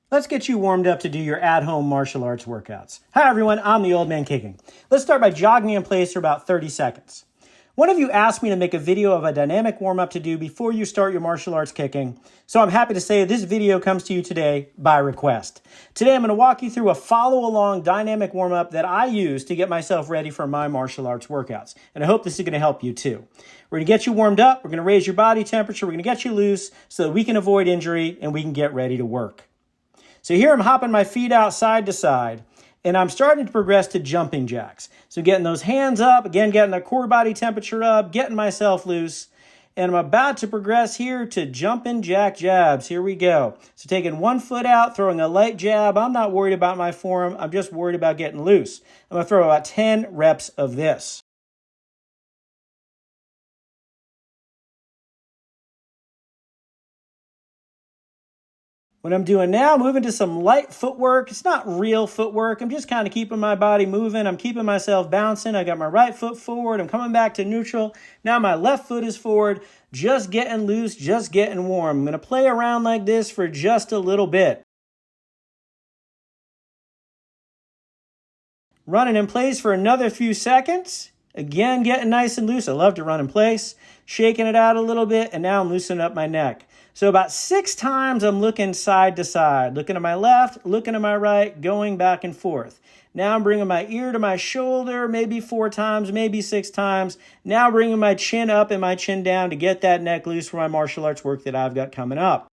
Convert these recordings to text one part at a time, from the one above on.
Let's get you warmed up to do your at-home martial arts workouts. Hi everyone, I'm the Old Man Kicking. Let's start by jogging in place for about 30 seconds. One of you asked me to make a video of a dynamic warm-up to do before you start your martial arts kicking, so I'm happy to say this video comes to you today by request. Today I'm going to walk you through a follow-along dynamic warm-up that I use to get myself ready for my martial arts workouts, and I hope this is going to help you too. We're going to get you warmed up, we're going to raise your body temperature, we're going to get you loose so that we can avoid injury and we can get ready to work. So here I'm hopping my feet out side to side, and I'm starting to progress to jumping jacks. So getting those hands up, again, getting the core body temperature up, getting myself loose, and I'm about to progress here to jumping jack jabs. Here we go. So taking one foot out, throwing a light jab. I'm not worried about my form. I'm just worried about getting loose. I'm going to throw about 10 reps of this. What I'm doing now, moving to some light footwork. It's not real footwork. I'm just kind of keeping my body moving. I'm keeping myself bouncing. I got my right foot forward. I'm coming back to neutral. Now my left foot is forward. Just getting loose, just getting warm. I'm going to play around like this for just a little bit. Running in place for another few seconds. Again, getting nice and loose. I love to run in place. Shaking it out a little bit, and now I'm loosening up my neck. So about 6 times I'm looking side to side, looking to my left, looking to my right, going back and forth. Now I'm bringing my ear to my shoulder, maybe 4 times, maybe 6 times. Now bringing my chin up and my chin down to get that neck loose for my martial arts work that I've got coming up.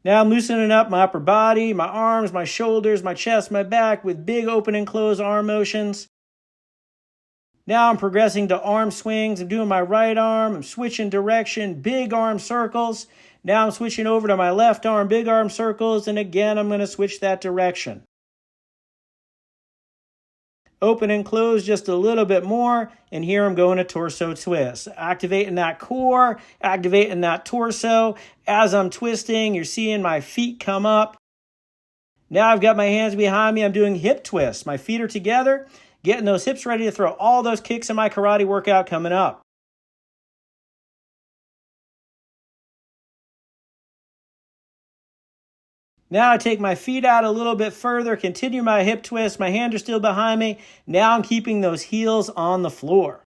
Now I'm loosening up my upper body, my arms, my shoulders, my chest, my back with big open and close arm motions. Now I'm progressing to arm swings. I'm doing my right arm. I'm switching direction, big arm circles. Now I'm switching over to my left arm, big arm circles. And again, I'm going to switch that direction. Open and close just a little bit more. And here I'm going to torso twist. Activating that core, activating that torso. As I'm twisting, you're seeing my feet come up. Now I've got my hands behind me. I'm doing hip twists. My feet are together. Getting those hips ready to throw all those kicks in my karate workout coming up. Now I take my feet out a little bit further, continue my hip twist. My hands are still behind me. Now I'm keeping those heels on the floor.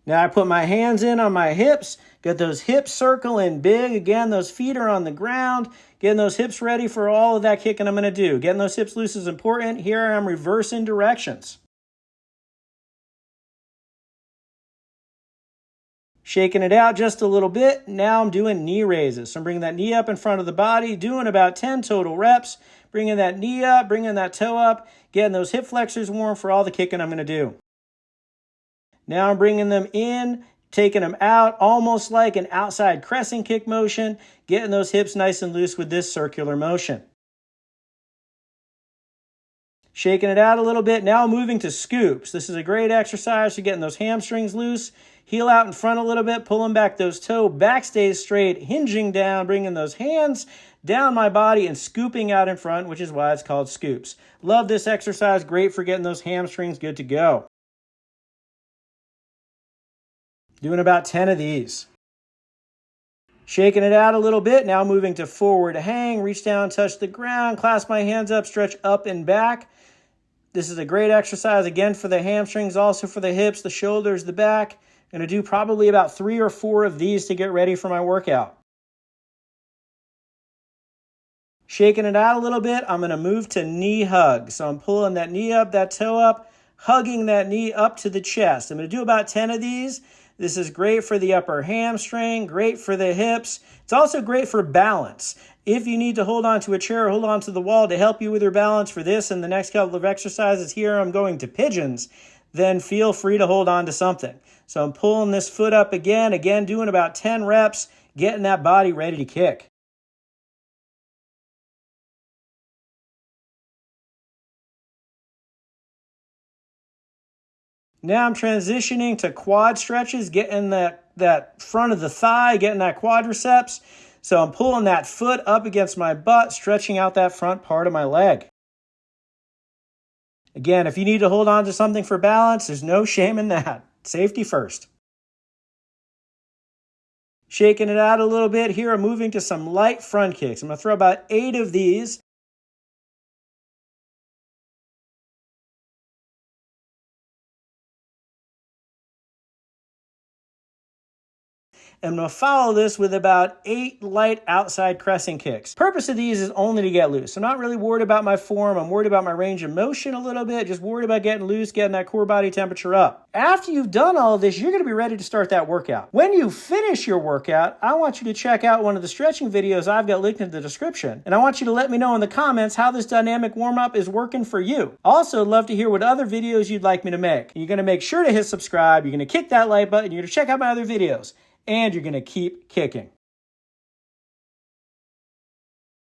Now I put my hands in on my hips, get those hips circling big. Again, those feet are on the ground, getting those hips ready for all of that kicking I'm going to do. Getting those hips loose is important. Here I am reversing directions. Shaking it out just a little bit. Now I'm doing knee raises. So I'm bringing that knee up in front of the body, doing about 10 total reps, bringing that knee up, bringing that toe up, getting those hip flexors warm for all the kicking I'm going to do. Now I'm bringing them in, taking them out, almost like an outside crescent kick motion, getting those hips nice and loose with this circular motion. Shaking it out a little bit. Now moving to scoops. This is a great exercise for getting those hamstrings loose. Heel out in front a little bit, pulling back those toes, back stays straight, hinging down, bringing those hands down my body and scooping out in front, which is why it's called scoops. Love this exercise. Great for getting those hamstrings good to go. Doing about 10 of these. Shaking it out a little bit. Now moving to forward hang. Reach down, touch the ground. Clasp my hands up, stretch up and back. This is a great exercise, again, for the hamstrings, also for the hips, the shoulders, the back. I'm going to do probably about 3 or 4 of these to get ready for my workout. Shaking it out a little bit. I'm going to move to knee hug. So I'm pulling that knee up, that toe up, hugging that knee up to the chest. I'm going to do about 10 of these. This is great for the upper hamstring, great for the hips. It's also great for balance. If you need to hold on to a chair or hold on to the wall to help you with your balance for this and the next couple of exercises here, I'm going to pigeons, then feel free to hold on to something. So I'm pulling this foot up again, doing about 10 reps, getting that body ready to kick. Now I'm transitioning to quad stretches, getting that front of the thigh, getting that quadriceps. So I'm pulling that foot up against my butt, stretching out that front part of my leg. Again, if you need to hold on to something for balance, there's no shame in that. Safety first. Shaking it out a little bit here, I'm moving to some light front kicks. I'm going to throw about 8 of these. I'm going to follow this with about 8 light outside crescent kicks. Purpose of these is only to get loose. I'm not really worried about my form. I'm worried about my range of motion a little bit. Just worried about getting loose, getting that core body temperature up. After you've done all of this, you're going to be ready to start that workout. When you finish your workout, I want you to check out one of the stretching videos I've got linked in the description. And I want you to let me know in the comments how this dynamic warm-up is working for you. Also, I'd love to hear what other videos you'd like me to make. You're going to make sure to hit subscribe. You're going to kick that like button. You're going to check out my other videos. And you're going to keep kicking.